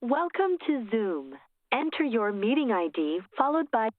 Welcome to Zoom. Enter your meeting ID followed by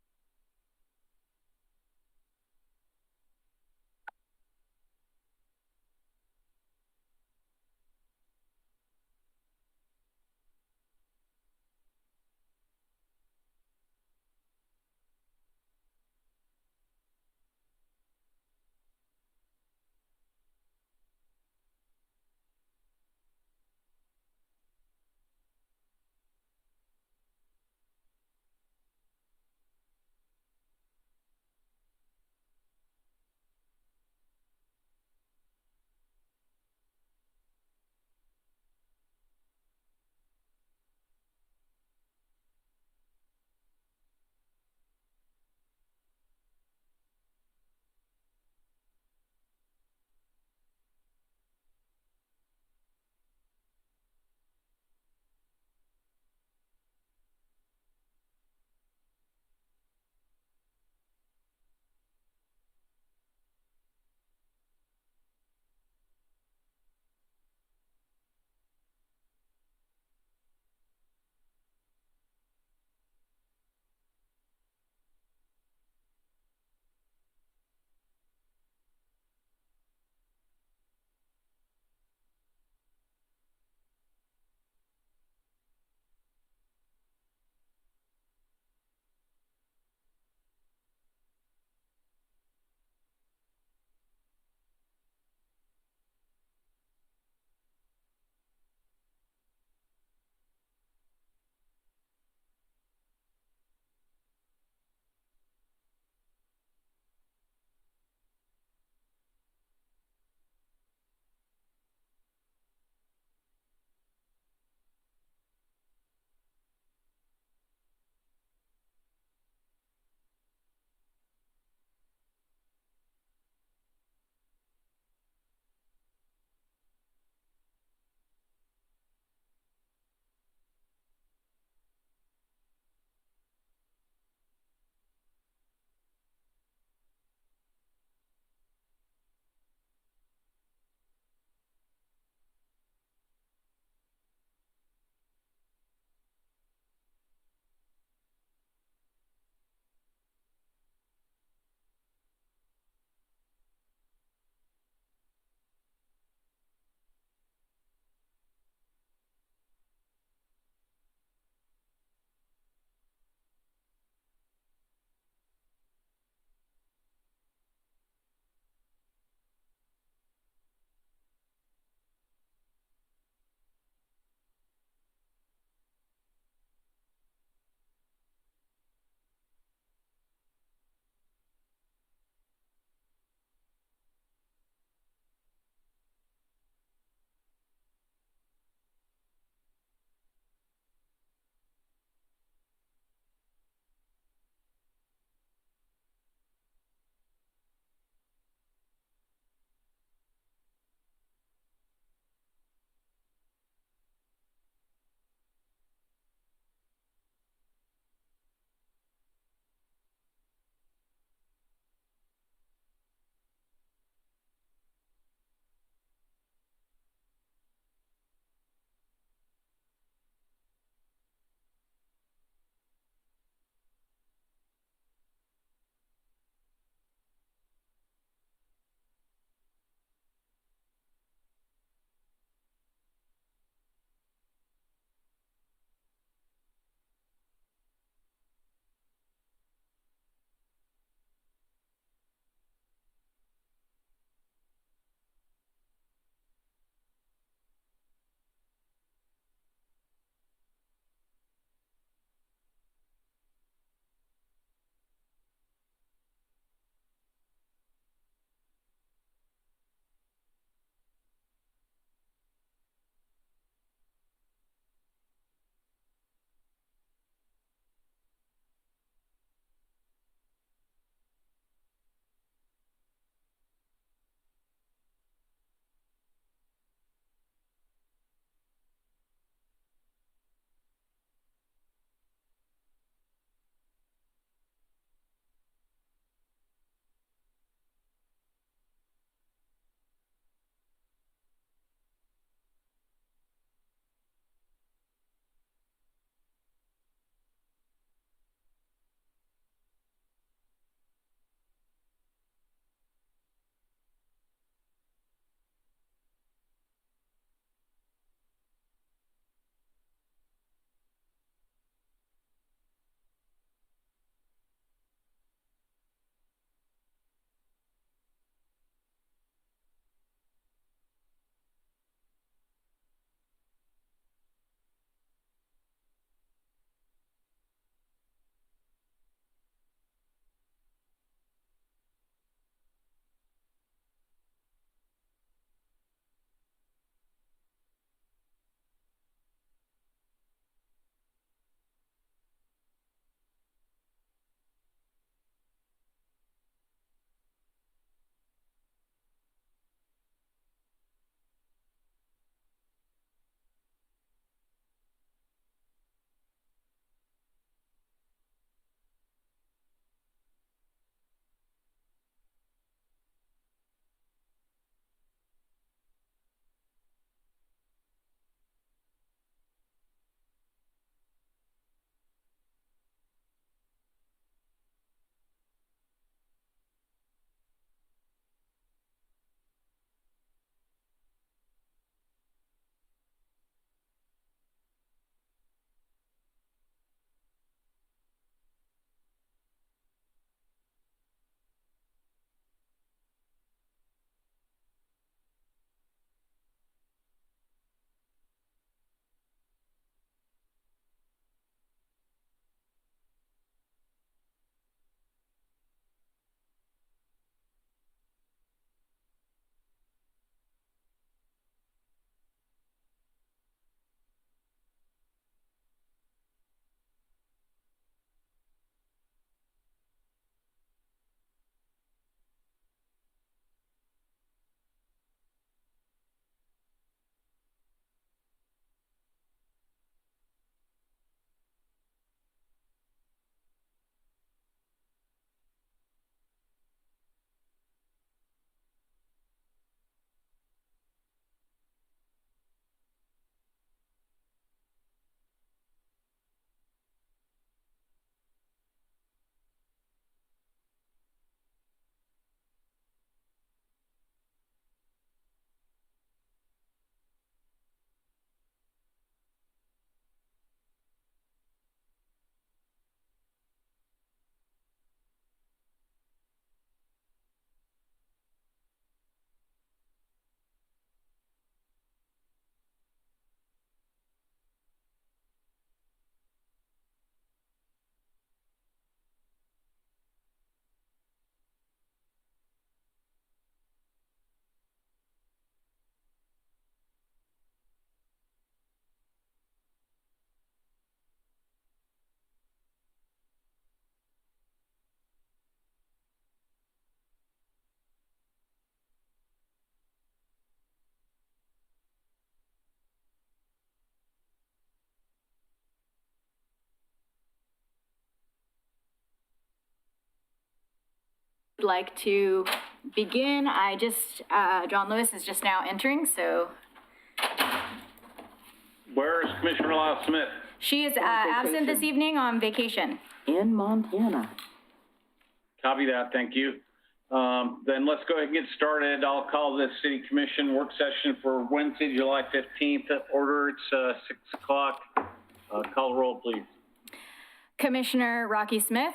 would like to begin. John Lewis is just now entering, so. Where is Commissioner Lyle Smith? She is absent this evening on vacation. In Montana. Copy that, thank you. Then let's go ahead and get started. I'll call this City Commission work session for Wednesday, July 15th. Order, it's 6 o'clock. Call the roll, please. Commissioner Rocky Smith.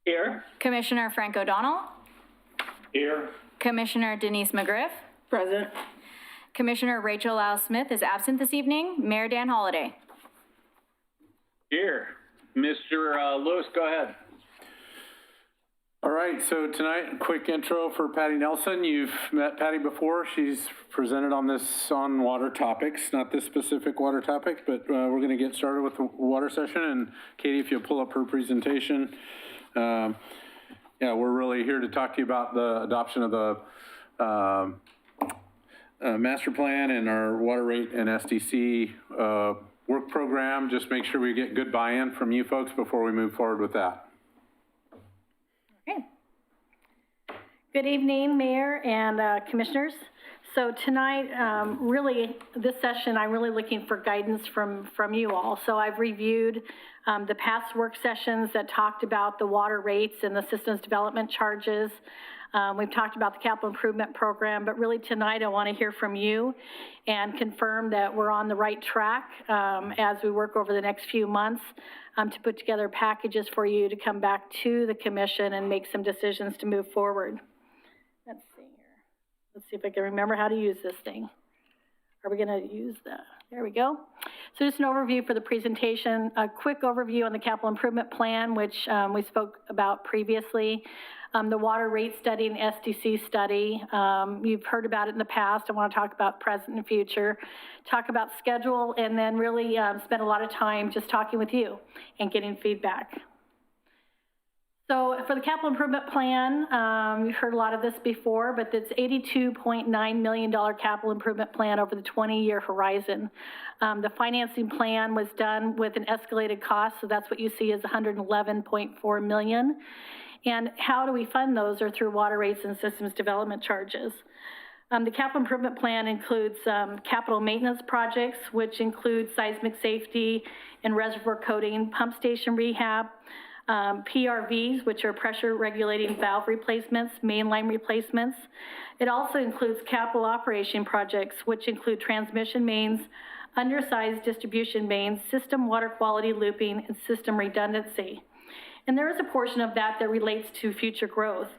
Here. Commissioner Frank O'Donnell. Here. Commissioner Denise McGriff. Present. Commissioner Rachel Lyle Smith is absent this evening. Mayor Dan Holliday. Here. Mr. Lewis, go ahead. All right, so tonight, quick intro for Patty Nelson. You've met Patty before. She's presented on water topics, not this specific water topic, but we're going to get started with the water session. And Katie, if you'll pull up her presentation. Yeah, we're really here to talk to you about the adoption of the master plan and our water rate and SDC work program. Just make sure we get good buy-in from you folks before we move forward with that. Okay. Good evening, Mayor and Commissioners. So tonight, really, this session, I'm really looking for guidance from you all. So I've reviewed the past work sessions that talked about the water rates and the systems development charges. We've talked about the capital improvement program, but really tonight I want to hear from you and confirm that we're on the right track as we work over the next few months to put together packages for you to come back to the commission and make some decisions to move forward. Let's see here. Let's see if I can remember how to use this thing. Are we going to use that? There we go. So just an overview for the presentation, a quick overview on the capital improvement plan, which we spoke about previously. The water rate study and SDC study, you've heard about it in the past. I want to talk about present and future, talk about schedule, and then really spend a lot of time just talking with you and getting feedback. So for the capital improvement plan, you've heard a lot of this before, but it's $82.9 million capital improvement plan over the 20-year horizon. The financing plan was done with an escalated cost, so that's what you see is $111.4 million. And how do we fund those are through water rates and systems development charges. The capital improvement plan includes capital maintenance projects, which include seismic safety and reservoir coating, pump station rehab, PRVs, which are pressure regulating valve replacements, mainline replacements. It also includes capital operation projects, which include transmission mains, undersized distribution mains, system water quality looping, and system redundancy. And there is a portion of that that relates to future growth.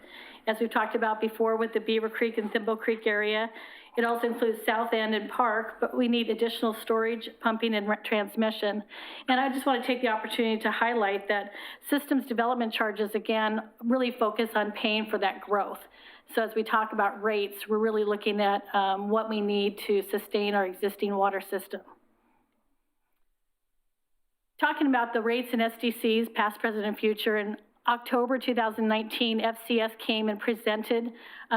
As we've talked about before with the Beaver Creek and Thimble Creek area, it also includes South End and Park, but we need additional storage, pumping, and transmission. And I just want to take the opportunity to highlight that systems development charges, again, really focus on paying for that growth. So as we talk about rates, we're really looking at what we need to sustain our existing water system. Talking about the rates and SDCs, past, present, and future, in October 2019, FCS came and presented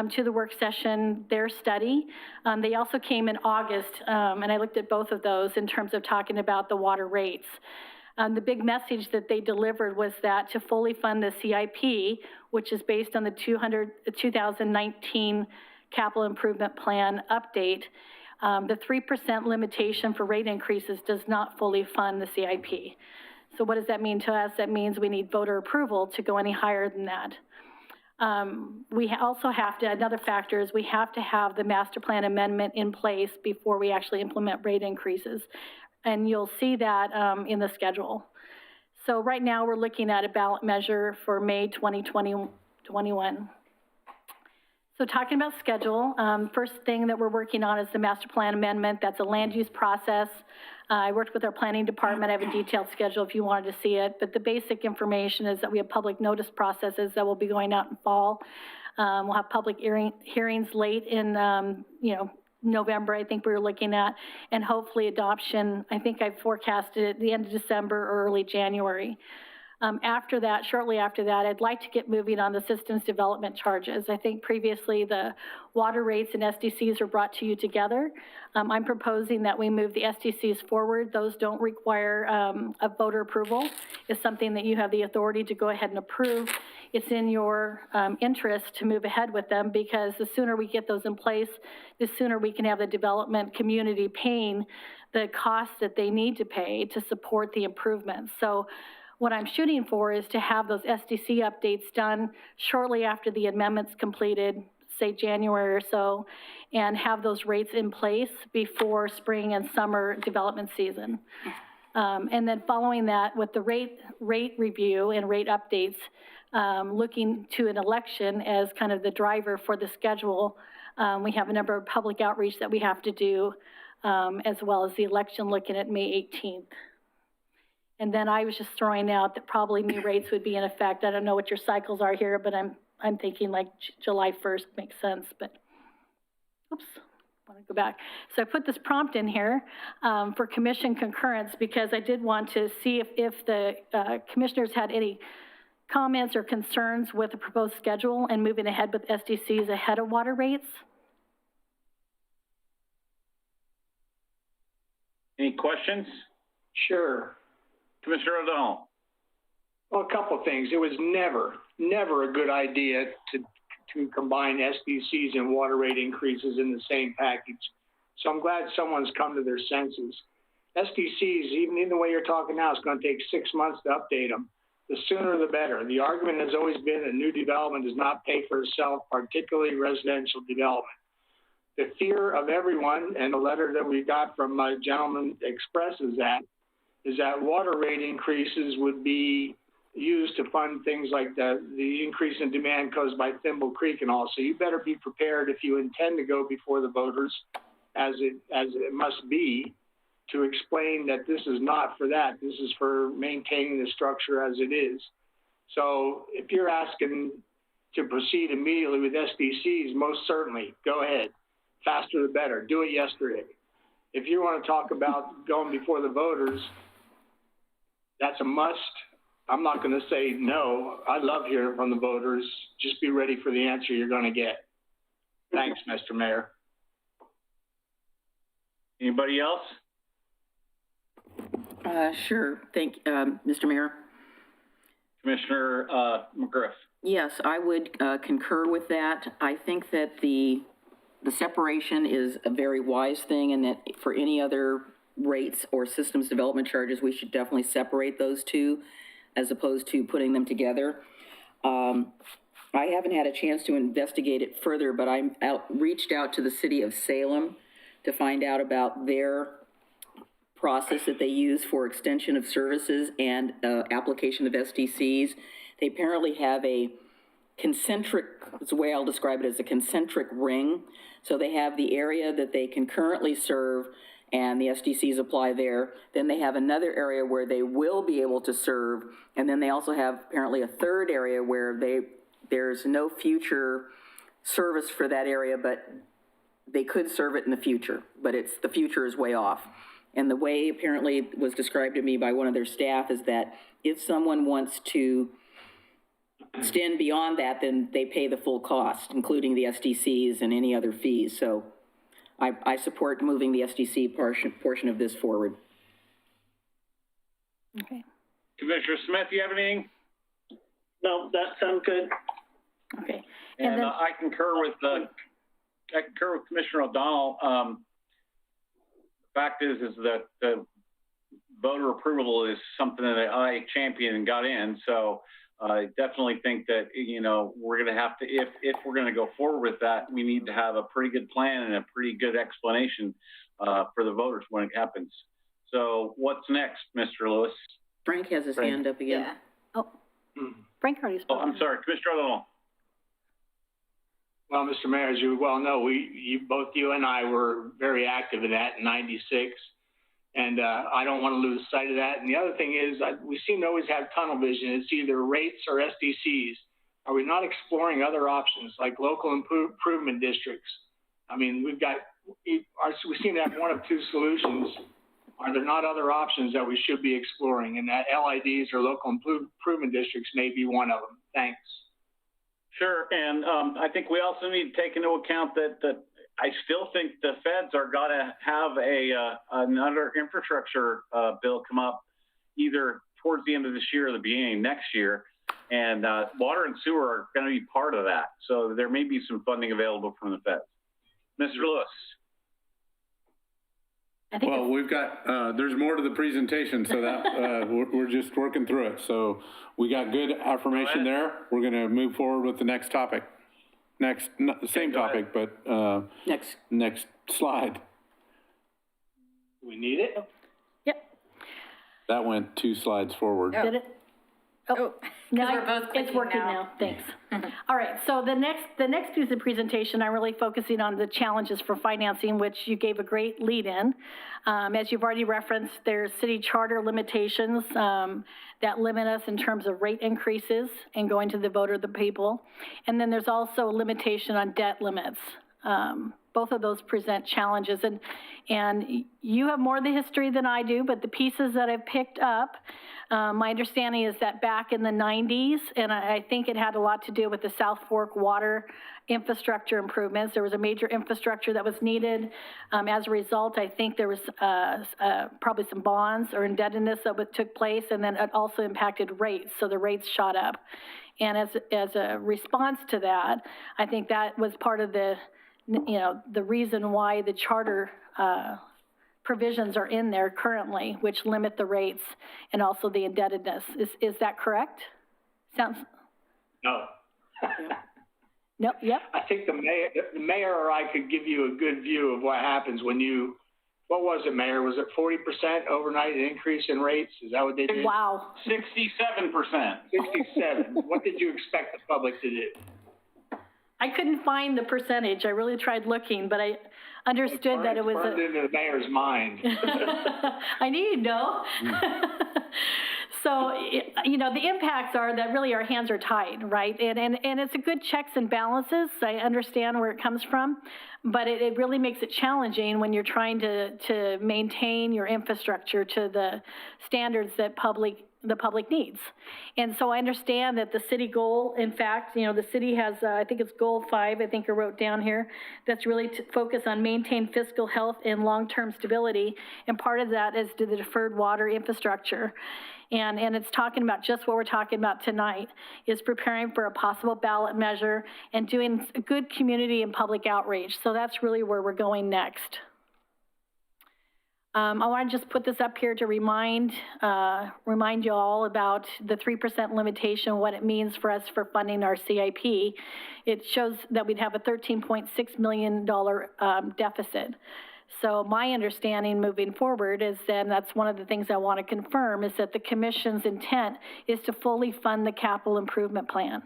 to the work session their study. They also came in August, and I looked at both of those in terms of talking about the water rates. The big message that they delivered was that to fully fund the CIP, which is based on the 2019 capital improvement plan update, the 3% limitation for rate increases does not fully fund the CIP. So what does that mean to us? That means we need voter approval to go any higher than that. We also have to, another factor is we have to have the master plan amendment in place before we actually implement rate increases. And you'll see that in the schedule. So right now we're looking at a ballot measure for May 2021. So talking about schedule, first thing that we're working on is the master plan amendment. That's a land use process. I worked with our planning department. I have a detailed schedule if you wanted to see it, but the basic information is that we have public notice processes that will be going out in fall. We'll have public hearings late in, November, I think we were looking at, and hopefully adoption, I think I forecasted at the end of December or early January. After that, shortly after that, I'd like to get moving on the systems development charges. I think previously the water rates and SDCs were brought to you together. I'm proposing that we move the SDCs forward. Those don't require a voter approval. It's something that you have the authority to go ahead and approve. It's in your interest to move ahead with them, because the sooner we get those in place, the sooner we can have the development community paying the costs that they need to pay to support the improvements. So what I'm shooting for is to have those SDC updates done shortly after the amendments completed, say January or so, and have those rates in place before spring and summer development season. And then following that, with the rate review and rate updates, looking to an election as kind of the driver for the schedule. We have a number of public outreach that we have to do, as well as the election looking at May 18th. And then I was just throwing out that probably new rates would be in effect. I don't know what your cycles are here, but I'm thinking like July 1st makes sense, but oops, I want to go back. So I put this prompt in here for commission concurrence, because I did want to see if the commissioners had any comments or concerns with the proposed schedule and moving ahead with SDCs ahead of water rates. Any questions? Sure. Commissioner O'Donnell. Well, a couple of things. It was never a good idea to combine SDCs and water rate increases in the same package. So I'm glad someone's come to their senses. SDCs, even in the way you're talking now, it's going to take 6 months to update them. The sooner the better. The argument has always been that new development does not pay for itself, particularly residential development. The fear of everyone, and the letter that we got from my gentleman expresses that, is that water rate increases would be used to fund things like the increase in demand caused by Thimble Creek and all. So you better be prepared, if you intend to go before the voters, as it must be, to explain that this is not for that. This is for maintaining the structure as it is. So if you're asking to proceed immediately with SDCs, most certainly, go ahead. Faster the better. Do it yesterday. If you want to talk about going before the voters, that's a must. I'm not going to say no. I love hearing from the voters. Just be ready for the answer you're going to get. Thanks, Mr. Mayor. Anybody else? Sure. Thank Mr. Mayor. Commissioner McGriff. Yes, I would concur with that. I think that the separation is a very wise thing, and that for any other rates or systems development charges, we should definitely separate those two as opposed to putting them together. I haven't had a chance to investigate it further, but I reached out to the city of Salem to find out about their process that they use for extension of services and application of SDCs. They apparently have a concentric, it's the way I'll describe it, as a concentric ring. So they have the area that they can currently serve, and the SDCs apply there. Then they have another area where they will be able to serve, and then they also have apparently a third area where there's no future service for that area, but they could serve it in the future, but the future is way off. And the way apparently it was described to me by one of their staff is that if someone wants to extend beyond that, then they pay the full cost, including the SDCs and any other fees. So I support moving the SDC portion of this forward. Okay. Commissioner Smith, you have anything? No, that sounds good. Okay. And then, I concur with Commissioner O'Donnell. The fact is that the voter approval is something that I championed and got in. So I definitely think that, we're going to have to, if we're going to go forward with that, we need to have a pretty good plan and a pretty good explanation for the voters when it happens. So what's next, Mr. Lewis? Frank has his hand up again. Yeah. oh, Frank already spoke. Oh, I'm sorry, Commissioner O'Donnell. Well, Mr. Mayor, as you well know, both you and I were very active in that in '96, and I don't want to lose sight of that. And the other thing is, we seem to always have tunnel vision. It's either rates or SDCs. Are we not exploring other options like local improvement districts? I mean, we seem to have one of two solutions Are there not other options that we should be exploring, and that LIDs or local improvement districts may be one of them? Thanks. Sure, and I think we also need to take into account that I still think the feds are going to have another infrastructure bill come up either towards the end of this year or the beginning of next year, and water and sewer are going to be part of that. So there may be some funding available from the feds. Mr. Lewis. Well, we've got, there's more to the presentation, so that we're just working through it. So we got good affirmation there. We're going to move forward with the next topic. Same topic, but next slide. Do we need it? Yep. That went 2 slides forward. Did it? Oh, now we're both it's clicking working now. now. Thanks. All right. So the next piece of the presentation, I'm really focusing on the challenges for financing, which you gave a great lead in. As you've already referenced, there's city charter limitations that limit us in terms of rate increases and going to the vote of the people. And then there's also a limitation on debt limits. Both of those present challenges, and you have more of the history than I do, but the pieces that I've picked up, my understanding is that back in the 90s, and I think it had a lot to do with the South Fork water infrastructure improvements. There was a major infrastructure that was needed. As a result, I think there was probably some bonds or indebtedness that took place, and then it also impacted rates, so the rates shot up. And as a response to that, I think that was part of the reason why the charter provisions are in there currently, which limit the rates and also the indebtedness. Is that correct? Sounds. No. No, yep. I think the mayor or I could give you a good view of what happens when you, what was it, Mayor? Was it 40% overnight increase in rates? Is that what they did? Wow. 67%. 67. What did you expect the public to do? I couldn't find the percentage. I really tried looking, but I understood that it was burned into the mayor's mind. I knew you'd know. So, the impacts are that really our hands are tied, right? And it's a good checks and balances. I understand where it comes from, but it really makes it challenging when you're trying to maintain your infrastructure to the standards that the public needs. And so I understand that the city goal, in fact, the city has, I think it's goal 5, I think I wrote down here, that's really to focus on maintain fiscal health and long-term stability. And part of that is to the deferred water infrastructure. And it's talking about just what we're talking about tonight, is preparing for a possible ballot measure and doing good community and public outreach. So that's really where we're going next. I want to just put this up here to remind you all about the 3% limitation, what it means for us for funding our CIP. It shows that we'd have a $13.6 million deficit. So my understanding moving forward is then that's one of the things I want to confirm is that the commission's intent is to fully fund the capital improvement plan.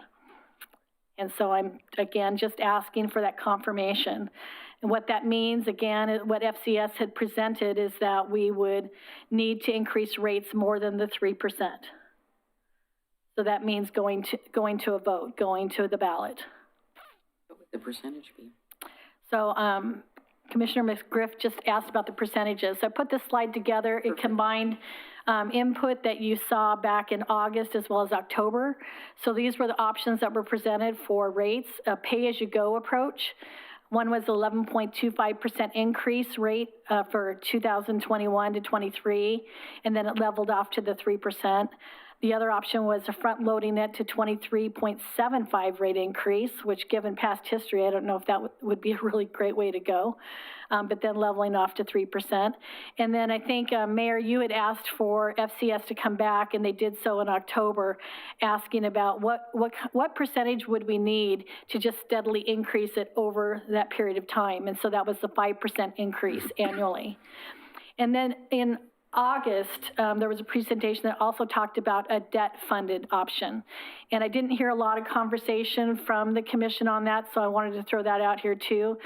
And so I'm, again, just asking for that confirmation. And what that means, again, what FCS had presented is that we would need to increase rates more than the 3%. So that means going to a vote, going to the ballot. What would the percentage be? So Commissioner McGriff just asked about the percentages. So I put this slide together. It combined input that you saw back in August as well as October. So these were the options that were presented for rates, a pay-as-you-go approach. One was 11.25% increase rate for 2021 to 23, and then it leveled off to the 3%. The other option was a front-loading it to 23.75 rate increase, which given past history, I don't know if that would be a really great way to go, but then leveling off to 3%. And then I think, Mayor, you had asked for FCS to come back, and they did so in October, asking about what percentage would we need to just steadily increase it over that period of time. And so that was the 5% increase annually. And then in August, there was a presentation that also talked about a debt-funded option. And I didn't hear a lot of conversation from the commission on that, so I wanted to throw that out here too.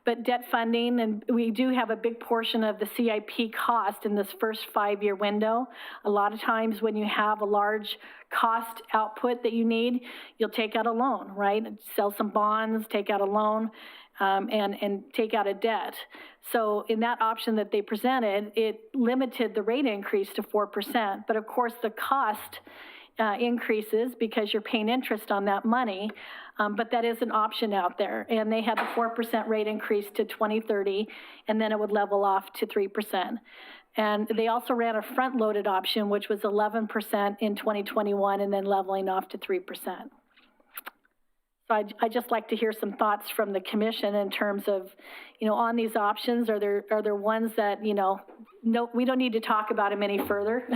But debt funding, and we do have a big portion of the CIP cost in this first 5-year window. A lot of times when you have a large cost output that you need, you'll take out a loan, right? Sell some bonds, take out a loan. and take out a debt. So in that option that they presented, it limited the rate increase to 4%. But of course, the cost increases because you're paying interest on that money. But that is an option out there. And they had the 4% rate increase to 2030, and then it would level off to 3%. And they also ran a front-loaded option, which was 11% in 2021 and then leveling off to 3%. So I'd just like to hear some thoughts from the commission in terms of, on these options. Are there ones that, no, we don't need to talk about them any further?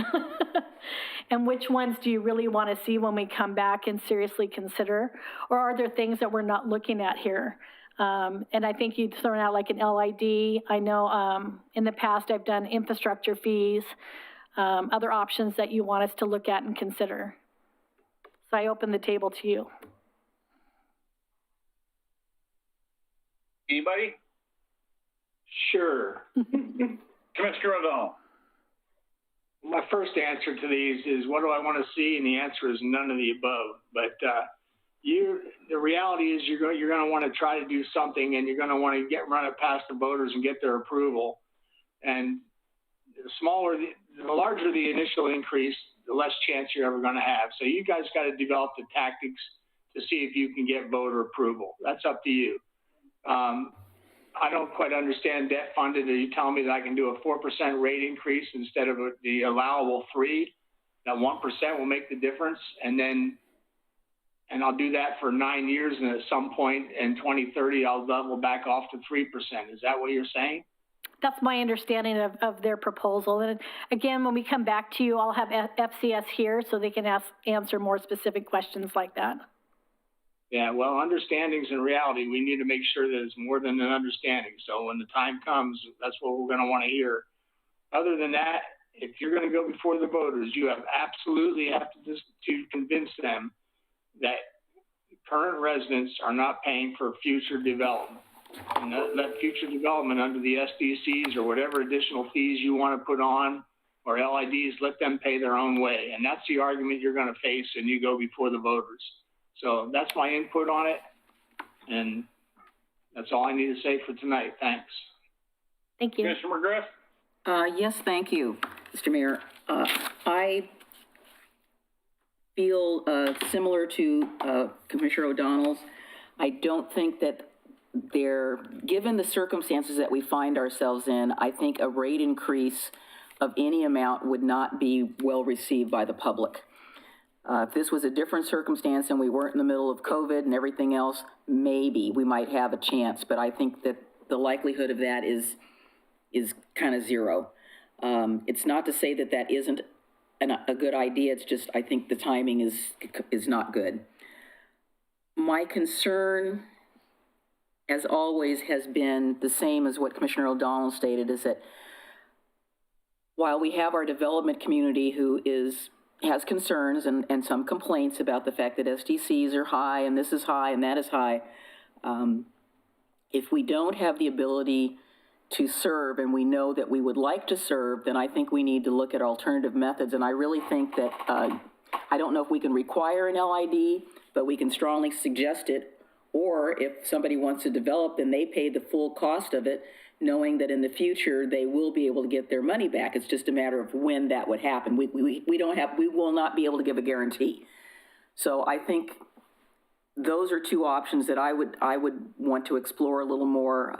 And which ones do you really want to see when we come back and seriously consider? Or are there things that we're not looking at here? And I think you'd thrown out like an LID. I know in the past I've done infrastructure fees, other options that you want us to look at and consider. So I open the table to you. Anybody? Sure. Commissioner O'Donnell. My first answer to these is, what do I want to see? And the answer is none of the above. But the reality is you're going to want to try to do something, and you're going to want to run it past the voters and get their approval. And the larger the initial increase, the less chance you're ever going to have. So you guys got to develop the tactics to see if you can get voter approval. That's up to you. I don't quite understand debt funded. Are you telling me that I can do a 4% rate increase instead of the allowable 3%? That 1% will make the difference, and I'll do that for 9 years, and at some point in 2030, I'll level back off to 3%. Is that what you're saying? That's my understanding of their proposal. And again, when we come back to you, I'll have FCS here so they can answer more specific questions like that. Yeah, well, understandings and reality, we need to make sure that it's more than an understanding. So when the time comes, that's what we're going to want to hear. Other than that, if you're going to go before the voters, you absolutely have to convince them that current residents are not paying for future development. And that future development under the SDCs or whatever additional fees you want to put on, or LIDs, let them pay their own way. And that's the argument you're going to face when you go before the voters. So that's my input on it, and that's all I need to say for tonight. Thanks. Thank you. Commissioner McGriff? Yes, thank you, Mr. Mayor. I feel similar to Commissioner O'Donnell's. I don't think that given the circumstances that we find ourselves in, I think a rate increase of any amount would not be well received by the public. If this was a different circumstance and we weren't in the middle of COVID and everything else, maybe we might have a chance. But I think that the likelihood of that is kind of zero. It's not to say that that isn't a good idea. It's just I think the timing is not good. My concern, as always, has been the same as what Commissioner O'Donnell stated, is that while we have our development community who has concerns and some complaints about the fact that SDCs are high and this is high and that is high. If we don't have the ability to serve, and we know that we would like to serve, then I think we need to look at alternative methods. And I really think that, I don't know if we can require an LID, but we can strongly suggest it. Or if somebody wants to develop, then they pay the full cost of it, knowing that in the future they will be able to get their money back. It's just a matter of when that would happen. We will not be able to give a guarantee. So I think those are two options that I would want to explore a little more.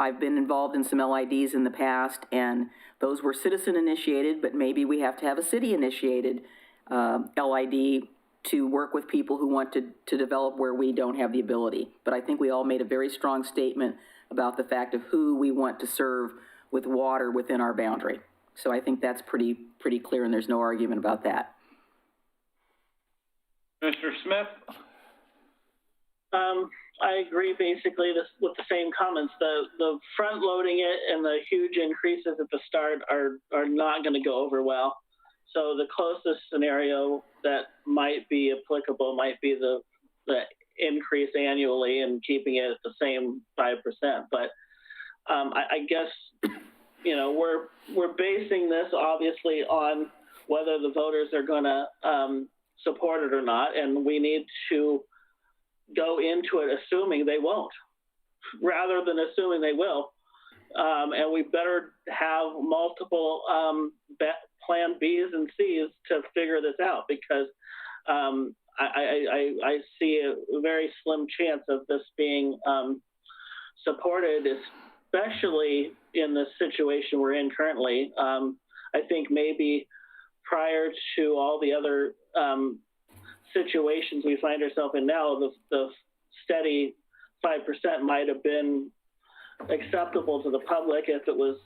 I've been involved in some LIDs in the past, and those were citizen initiated, but maybe we have to have a city initiated LID to work with people who want to develop where we don't have the ability. But I think we all made a very strong statement about the fact of who we want to serve with water within our boundary. So I think that's pretty clear, and there's no argument about that. Mr. Smith? I agree basically with the same comments. The front loading it and the huge increases at the start are not going to go over well. So the closest scenario that might be applicable might be the increase annually and keeping it at the same 5%. But I guess, we're basing this obviously on whether the voters are going to support it or not, and we need to go into it assuming they won't. rather than assuming they will. And we better have multiple plan Bs and Cs to figure this out, because I see a very slim chance of this being supported, especially in the situation we're in currently. I think maybe prior to all the other situations we find ourselves in now, the steady 5% might have been acceptable to the public if it was,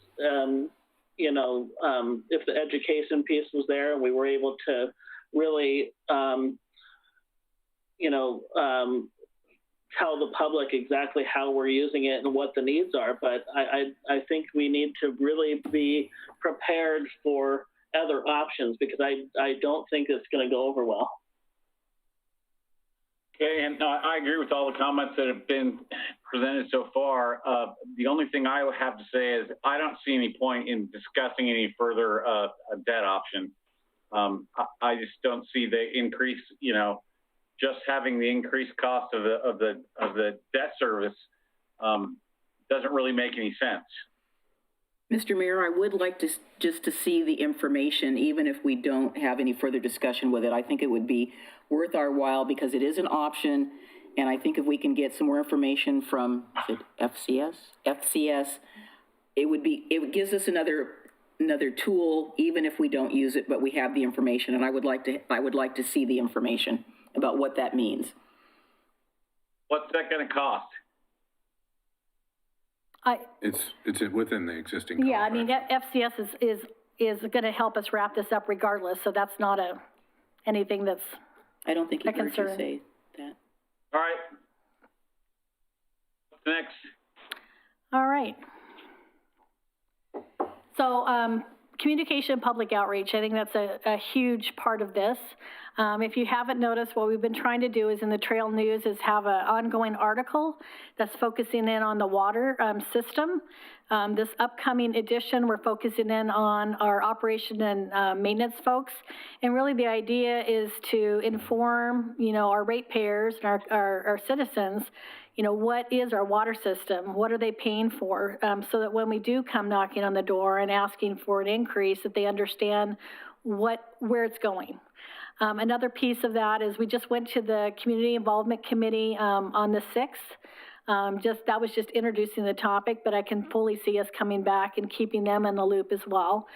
if the education piece was there and we were able to really, tell the public exactly how we're using it and what the needs are. But I think we need to really be prepared for other options, because I don't think it's going to go over well. Okay, and I agree with all the comments that have been presented so far. The only thing I would have to say is I don't see any point in discussing any further a debt option. I just don't see the increase, just having the increased cost of the debt service doesn't really make any sense. Mr. Mayor, I would like to just to see the information, even if we don't have any further discussion with it. I think it would be worth our while, because it is an option, and I think if we can get some more information from, is it FCS? FCS, it gives us another tool, even if we don't use it, but we have the information, and I would like to see the information about what that means. What's that going to cost? It's within the existing contract. Yeah, I mean, FCS is going to help us wrap this up regardless, so that's not anything that's I don't think he heard you concern. say that. All right. What's next? All right. So communication and public outreach, I think that's a huge part of this. If you haven't noticed, what we've been trying to do is in the Trail News is have an ongoing article that's focusing in on the water system. This upcoming edition, we're focusing in on our operation and maintenance folks. And really the idea is to inform, our ratepayers and our citizens, what is our water system? What are they paying for? So that when we do come knocking on the door and asking for an increase, that they understand where it's going. Another piece of that is we just went to the Community Involvement Committee on the 6th. That was just introducing the topic, but I can fully see us coming back and keeping them in the loop as well.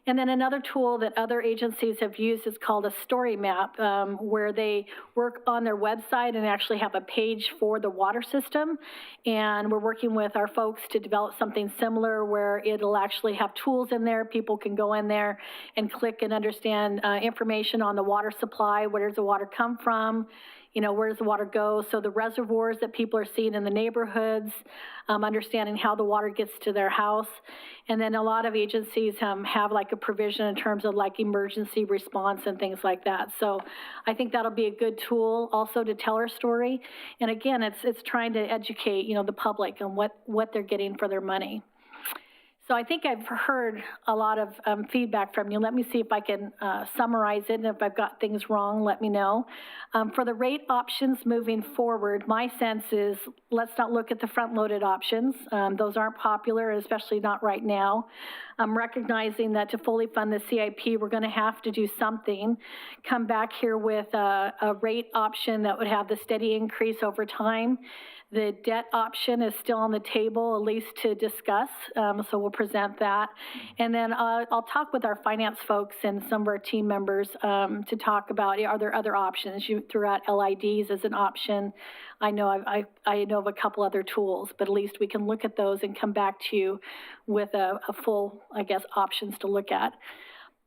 And then another tool that other agencies have used is called a story map, where they work on their website and actually have a page for the water system. And we're working with our folks to develop something similar where it'll actually have tools in there. People can go in there and click and understand information on the water supply. Where does the water come from? Where does the water go? So the reservoirs that people are seeing in the neighborhoods, understanding how the water gets to their house. And then a lot of agencies have like a provision in terms of like emergency response and things like that. So I think that'll be a good tool also to tell our story. And again, it's trying to educate, the public on what they're getting for their money. So I think I've heard a lot of feedback from you. Let me see if I can summarize it, and if I've got things wrong, let me know. For the rate options moving forward, my sense is let's not look at the front-loaded options. Those aren't popular, especially not right now. I'm recognizing that to fully fund the CIP, we're going to have to do something. Come back here with a rate option that would have the steady increase over time. The debt option is still on the table, at least to discuss, so we'll present that. And then I'll talk with our finance folks and some of our team members to talk about, are there other options? You threw out LIDs as an option. I know I know of a couple other tools, but at least we can look at those and come back to you with a full, options to look at.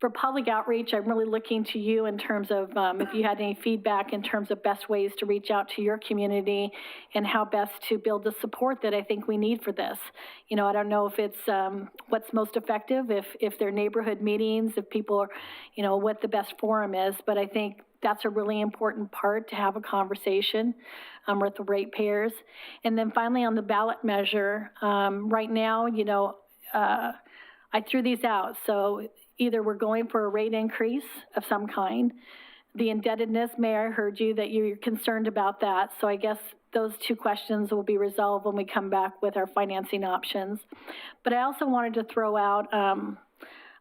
For public outreach, I'm really looking to you in terms of if you had any feedback in terms of best ways to reach out to your community and how best to build the support that I think we need for this. I don't know if it's what's most effective, if they're neighborhood meetings, if people are, what the best forum is, but I think that's a really important part to have a conversation with the ratepayers. And then finally on the ballot measure, right now, I threw these out. So either we're going for a rate increase of some kind. The indebtedness, Mayor, I heard you that you're concerned about that. So I guess those two questions will be resolved when we come back with our financing options. But I also wanted to throw out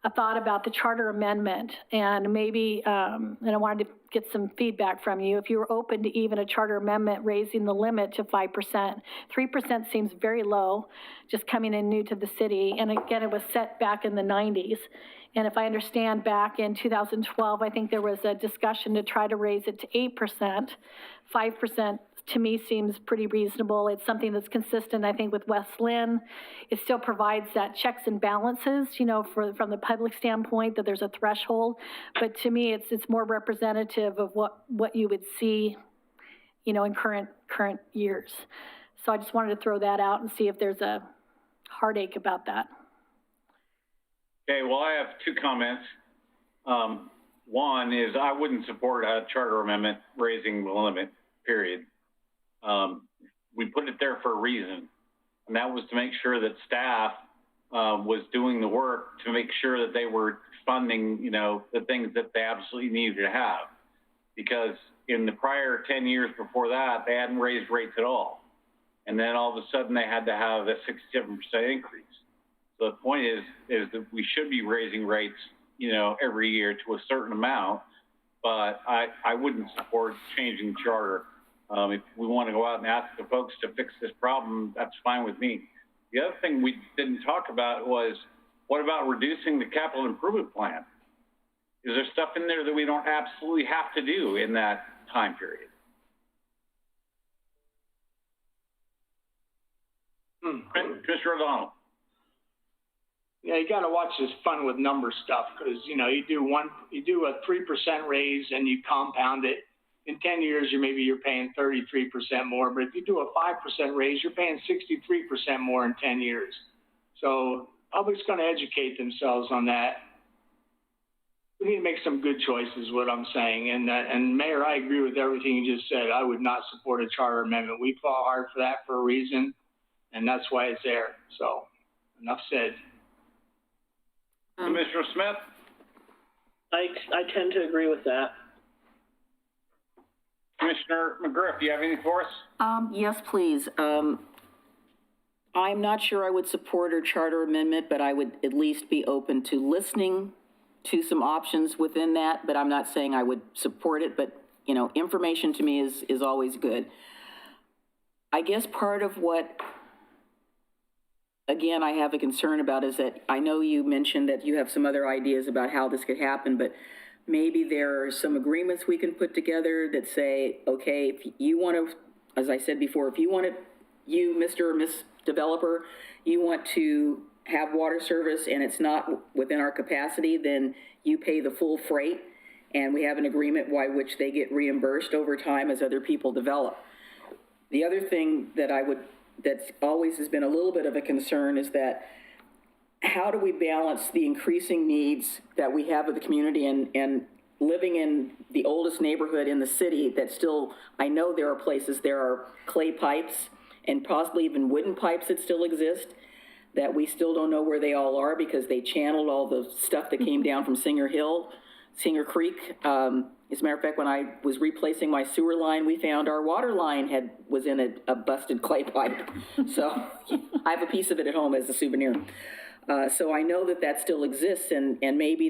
a thought about the charter amendment, and maybe, and I wanted to get some feedback from you, if you were open to even a charter amendment raising the limit to 5%. 3% seems very low, just coming in new to the city, and again, it was set back in the 90s. And if I understand, back in 2012, I think there was a discussion to try to raise it to 8%. 5% to me seems pretty reasonable. It's something that's consistent, I think, with West Lynn. It still provides that checks and balances, you know, from the public standpoint, that there's a threshold. But to me, it's more representative of what you would see, you know, in current years. So I just wanted to throw that out and see if there's a heartache about that. Okay, well, I have two comments. One is I wouldn't support a charter amendment raising the limit, period. We put it there for a reason, and that was to make sure that staff was doing the work to make sure that they were funding, you know, the things that they absolutely needed to have. Because in the prior 10 years before that, they hadn't raised rates at all. And then all of a sudden they had to have a 67% increase. So the point is that we should be raising rates, you know, every year to a certain amount, but I wouldn't support changing the charter. If we want to go out and ask the folks to fix this problem, that's fine with me. The other thing we didn't talk about was, what about reducing the capital improvement plan? Is there stuff in there that we don't absolutely have to do in that time period? Commissioner O'Donnell. Yeah, you got to watch this fun with number stuff, because, you know, you do a 3% raise and you compound it. In 10 years, you're paying 33% more. But if you do a 5% raise, you're paying 63% more in 10 years. So public's going to educate themselves on that. We need to make some good choices, what I'm saying. And Mayor, I agree with everything you just said. I would not support a charter amendment. We fought hard for that for a reason, and that's why it's there. So enough said. Commissioner Smith? I tend to agree with that. Commissioner McGriff, do you have anything for us? Yes, please. I'm not sure I would support a charter amendment, but I would at least be open to listening to some options within that, but I'm not saying I would support it, but, you know, information to me is always good. I guess part of what, again, I have a concern about is that I know you mentioned that you have some other ideas about how this could happen, but maybe there are some agreements we can put together that say, okay, if you want to, as I said before, if you want to, you, Mr. or Miss Developer, you want to have water service and it's not within our capacity, then you pay the full freight, and we have an agreement by which they get reimbursed over time as other people develop. The other thing that that's always has been a little bit of a concern is that how do we balance the increasing needs that we have of the community and living in the oldest neighborhood in the city that still, I know there are places, there are clay pipes and possibly even wooden pipes that still exist that we still don't know where they all are because they channeled all the stuff that came down from Singer Creek. As a matter of fact, when I was replacing my sewer line, we found our water line was in a busted clay pipe. So I have a piece of it at home as a souvenir. So I know that still exists, and maybe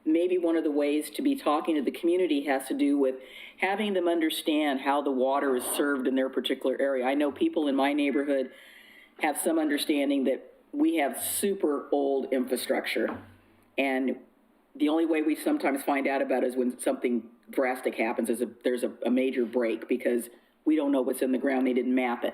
maybe one of the ways to be talking to the community has to do with having them understand how the water is served in their particular area. I know people in my neighborhood have some understanding that we have super old infrastructure, and the only way we sometimes find out about it is when something drastic happens, there's a major break because we don't know what's in the ground, they didn't map it.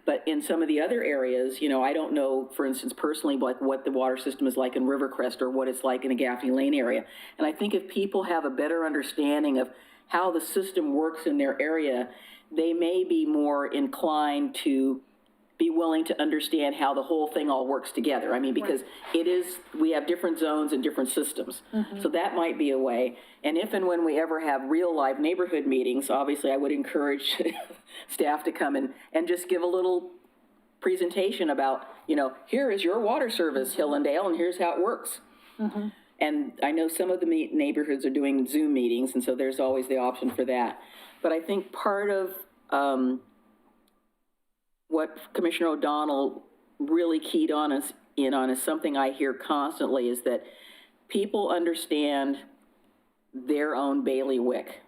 But in some of the other areas, you know, I don't know, for instance, personally, like what the water system is like in Rivercrest or what it's like in the Gaffney Lane area. And I think if people have a better understanding of how the system works in their area, they may be more inclined to be willing to understand how the whole thing all works together. I mean, because we have different zones and different systems. Mm-hmm. So that might be a way. And if and when we ever have real live neighborhood meetings, obviously I would encourage staff to come and just give a little presentation about, you know, here is your water service, Hillendale, and here's how it works. Mm-hmm. And I know some of the neighborhoods are doing Zoom meetings, and so there's always the option for that. But I think part of what Commissioner O'Donnell really keyed on us in on is something I hear constantly, is that people understand their own bailiwick.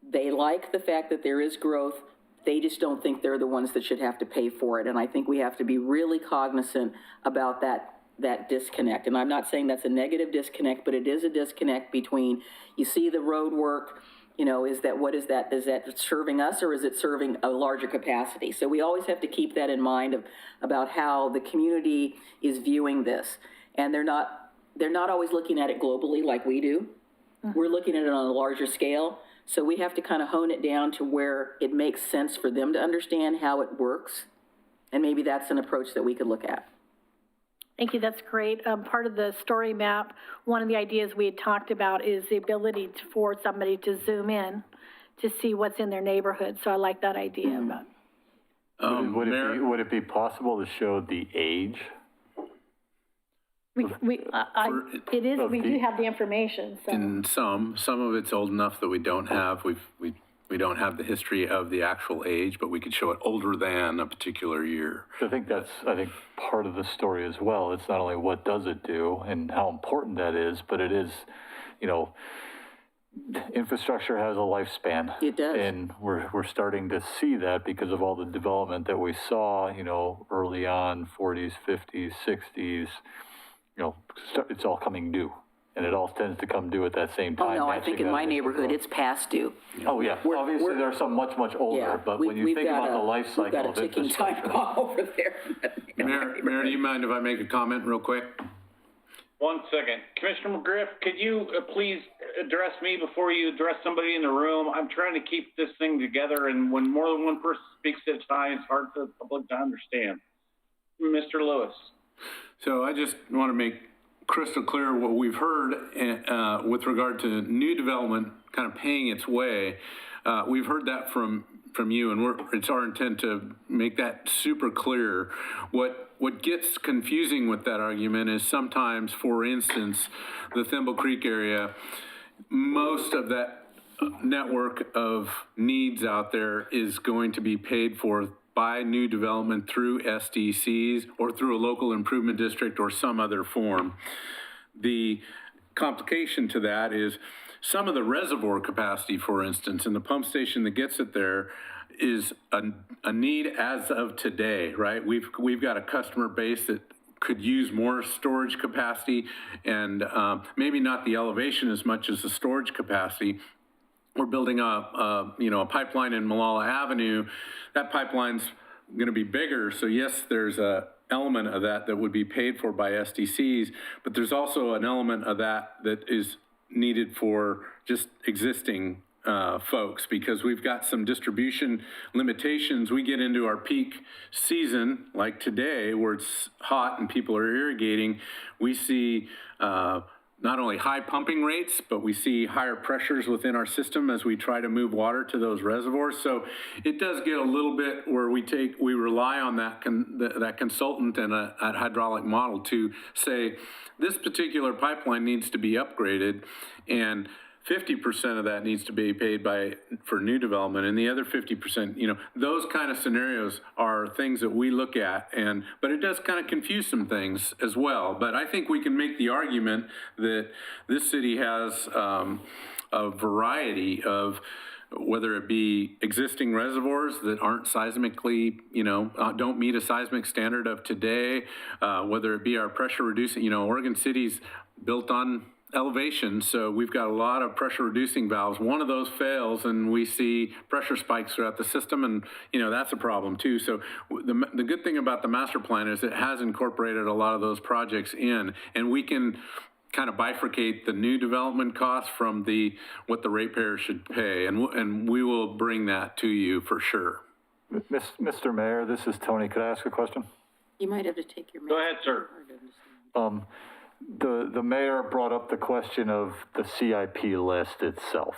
They like the fact that there is growth. They just don't think they're the ones that should have to pay for it. And I think we have to be really cognizant about that disconnect. And I'm not saying that's a negative disconnect, but it is a disconnect between, you see the road work, you know, is that serving us, or is it serving a larger capacity? So we always have to keep that in mind about how the community is viewing this. And they're not always looking at it globally like we do. We're looking at it on a larger scale. So we have to kind of hone it down to where it makes sense for them to understand how it works. And maybe that's an approach that we could look at. Thank you, that's great. Part of the story map, one of the ideas we had talked about is the ability for somebody to zoom in to see what's in their neighborhood. So I like that idea about. Would it be possible to show the age? We do have the information, so. And some of it's old enough that we don't have, we don't have the history of the actual age, but we could show it older than a particular year. I think that's part of the story as well. It's not only what does it do and how important that is, but it is, you know, infrastructure has a lifespan. It does. And we're starting to see that because of all the development that we saw, you know, early on, 40s, 50s, 60s, you know, it's all coming due. And it all tends to come due at that same time. Oh, no, I think in my neighborhood, it's past due. Oh, yeah. Obviously, there are some much, much older, Yeah, but when you think about the life cycle we've got a of ticking time infrastructure. bomb over there. Mayor, do you mind if I make a comment real quick? 1 second. Commissioner McGriff, could you please address me before you address somebody in the room? I'm trying to keep this thing together, and when more than one person speaks at a time, it's hard for the public to understand. Mr. Lewis. So I just want to make crystal clear what we've heard with regard to new development kind of paying its way. We've heard that from you, and it's our intent to make that super clear. What gets confusing with that argument is sometimes, for instance, the Thimble Creek area, most of that network of needs out there is going to be paid for by new development through SDCs or through a local improvement district or some other form. The complication to that is some of the reservoir capacity, for instance, and the pump station that gets it there is a need as of today, right? We've got a customer base that could use more storage capacity, and maybe not the elevation as much as the storage capacity. We're building a pipeline in Malala Avenue. That pipeline's going to be bigger. So yes, there's a element of that would be paid for by SDCs, but there's also an element of that is needed for just existing folks, because we've got some distribution limitations. We get into our peak season, like today, where it's hot and people are irrigating. We see not only high pumping rates, but we see higher pressures within our system as we try to move water to those reservoirs. So it does get a little bit where we rely on that consultant and a hydraulic model to say, this particular pipeline needs to be upgraded, and 50% of that needs to be paid for new development, and the other 50%, those kind of scenarios are things that we look at, but it does kind of confuse some things as well. But I think we can make the argument that this city has a variety of, whether it be existing reservoirs that aren't seismically, don't meet a seismic standard of today, whether it be our pressure reducing, Oregon City's built on elevation, so we've got a lot of pressure reducing valves. One of those fails and we see pressure spikes throughout the system, and that's a problem too. So the good thing about the master plan is it has incorporated a lot of those projects in, and we can kind of bifurcate the new development costs from what the ratepayer should pay, and we will bring that to you for sure. Mr. Mayor, this is Tony. Could I ask a question? You might have to take your. Go ahead, sir. The mayor brought up the question of the CIP list itself.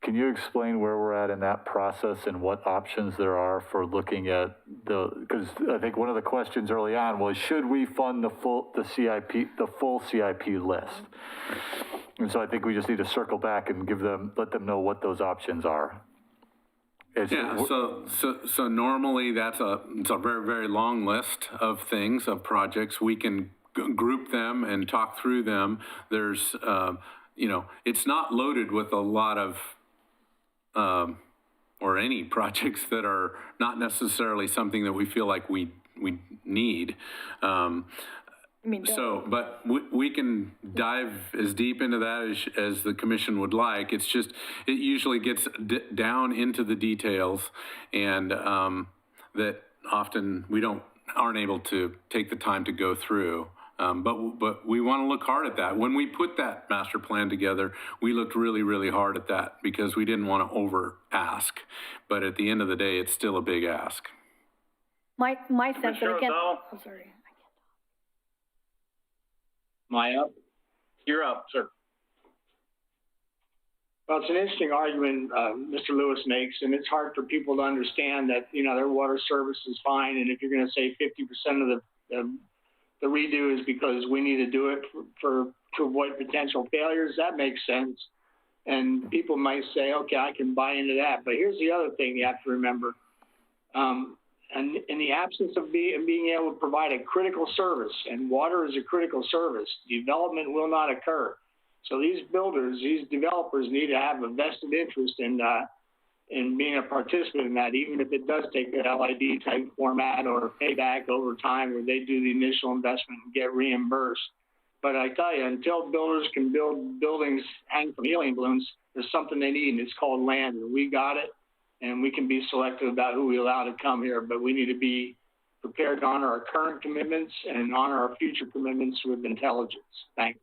Can you explain where we're at in that process and what options there are for looking at because I think one of the questions early on was, should we fund the full CIP list? And so I think we just need to circle back and let them know what those options are. Yeah, so normally it's a very, very long list of things, of projects. We can group them and talk through them. There's, it's not loaded with a lot of, or any projects that are not necessarily something that we feel like we need. But we can dive as deep into that as the commission would like. It's just, it usually gets down into the details, and that often we aren't able to take the time to go through. But we want to look hard at that. When we put that master plan together, we looked really, really hard at that because we didn't want to over ask. But at the end of the day, it's still a big ask. My sense, and again, I'm sorry. Am I up? You're up, sir. Well, it's an interesting argument Mr. Lewis makes, and it's hard for people to understand that, their water service is fine, and if you're going to say 50% of the redo is because we need to do it to avoid potential failures, that makes sense. And people might say, okay, I can buy into that. But here's the other thing you have to remember. And in the absence of being able to provide a critical service, and water is a critical service, development will not occur. So these developers need to have a vested interest in being a participant in that, even if it does take an LID type format or payback over time where they do the initial investment and get reimbursed. But I tell you, until builders can build buildings hang from helium balloons, there's something they need, and it's called land, and we got it. And we can be selective about who we allow to come here, but we need to be prepared to honor our current commitments and honor our future commitments with intelligence. Thanks.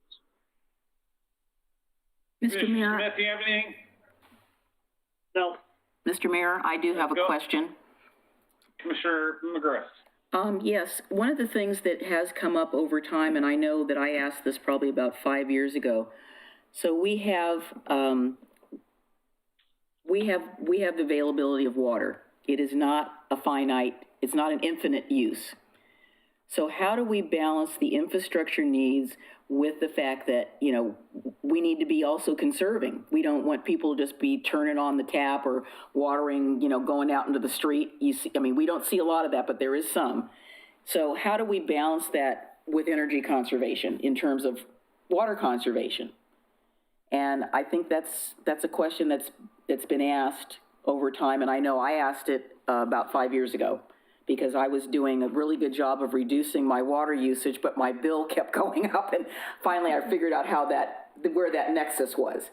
Mr. Mayor. Smith, do you have anything? No. Mr. Mayor, I do have a question. Commissioner McGrath. Yes, one of the things that has come up over time, and I know that I asked this probably about 5 years ago. So we have the availability of water. It is not a finite, it's not an infinite use. So how do we balance the infrastructure needs with the fact that, we need to be also conserving? We don't want people to just be turning on the tap or watering, going out into the street. We don't see a lot of that, but there is some. So how do we balance that with energy conservation in terms of water conservation? And I think that's a question that's been asked over time, and I know I asked it about 5 years ago because I was doing a really good job of reducing my water usage, but my bill kept going up, and finally I figured out where that nexus was.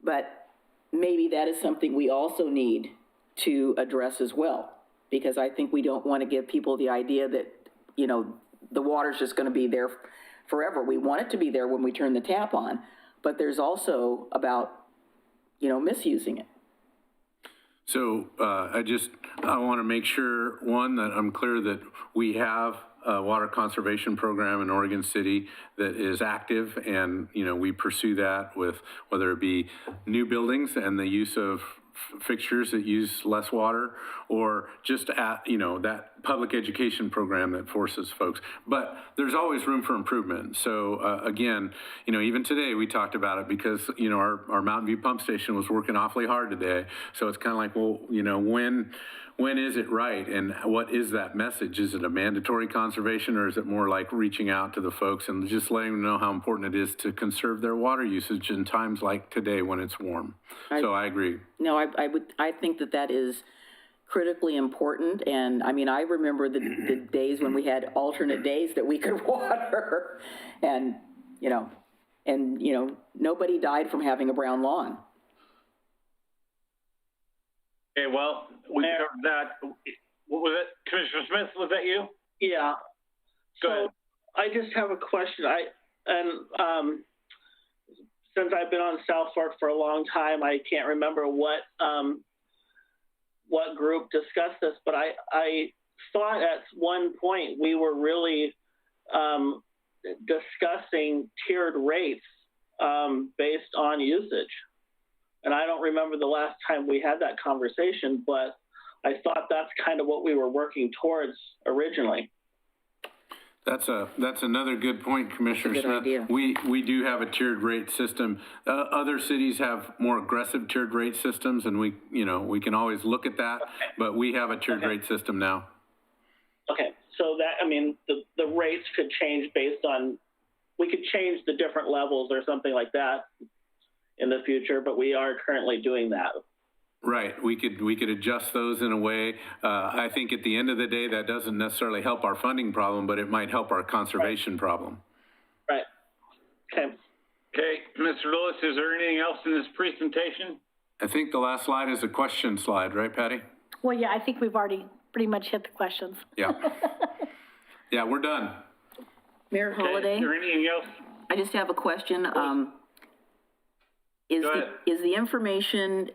But maybe that is something we also need to address as well, because I think we don't want to give people the idea that, the water's just going to be there forever. We want it to be there when we turn the tap on, but there's also about misusing it. So I want to make sure, one, that I'm clear that we have a water conservation program in Oregon City that is active, and, we pursue that with whether it be new buildings and the use of fixtures that use less water, or just at, that public education program that forces folks. But there's always room for improvement. So again, even today we talked about it because, our Mountain View pump station was working awfully hard today. So it's kind of like, well, when is it right? And what is that message? Is it a mandatory conservation, or is it more like reaching out to the folks and just letting them know how important it is to conserve their water usage in times like today when it's warm? So I agree. No, I think that is critically important. And I remember the days when we had alternate days that we could water, and nobody died from having a brown lawn. Okay, well, we covered that. What was it? Commissioner Smith, was that you? Yeah. Go ahead. I just have a question. Since I've been on South Fork for a long time, I can't remember what group discussed this, but I thought at one point we were really discussing tiered rates based on usage. And I don't remember the last time we had that conversation, but I thought that's kind of what we were working towards originally. That's another good point, Commissioner That's a good Smith. idea. We do have a tiered rate system. Other cities have more aggressive tiered rate systems, and we can always look at that, but we have a tiered rate system now. Okay, so that, I mean, the rates could change based on, we could change the different levels or something like that in the future, but we are currently doing that. Right, we could adjust those in a way. I think at the end of the day, that doesn't necessarily help our funding problem, but it might help our conservation problem. Right. Okay. Okay, Mr. Lewis, is there anything else in this presentation? I think the last slide is a question slide, right, Patty? Well, yeah, I think we've already pretty much hit the questions. Yeah. Yeah, we're done. Mayor Okay, Holliday, is there anything else? I just have a question. Is Go ahead. the information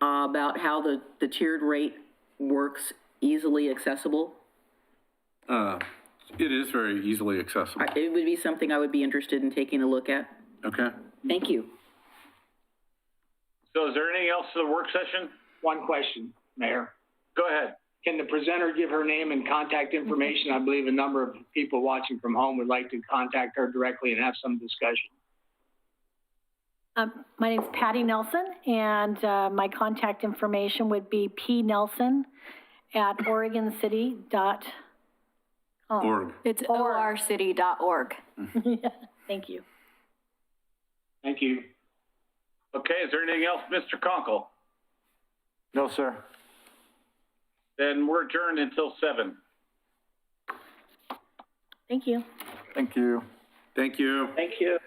about how the tiered rate works easily accessible? It is very easily accessible. It would be something I would be interested in taking a look at. Okay. Thank you. So is there anything else to the work session? One question, Mayor. Go ahead. Can the presenter give her name and contact information? I believe a number of people watching from home would like to contact her directly and have some discussion. My name's Patty Nelson, and my contact information would be pnelson@oregoncity.com. Org. It's orcity.org. Thank you. Thank you. Okay, is there anything else, Mr. Conkle? No, sir. Then we're adjourned until 7. Thank you. Thank you. Thank you. Thank you.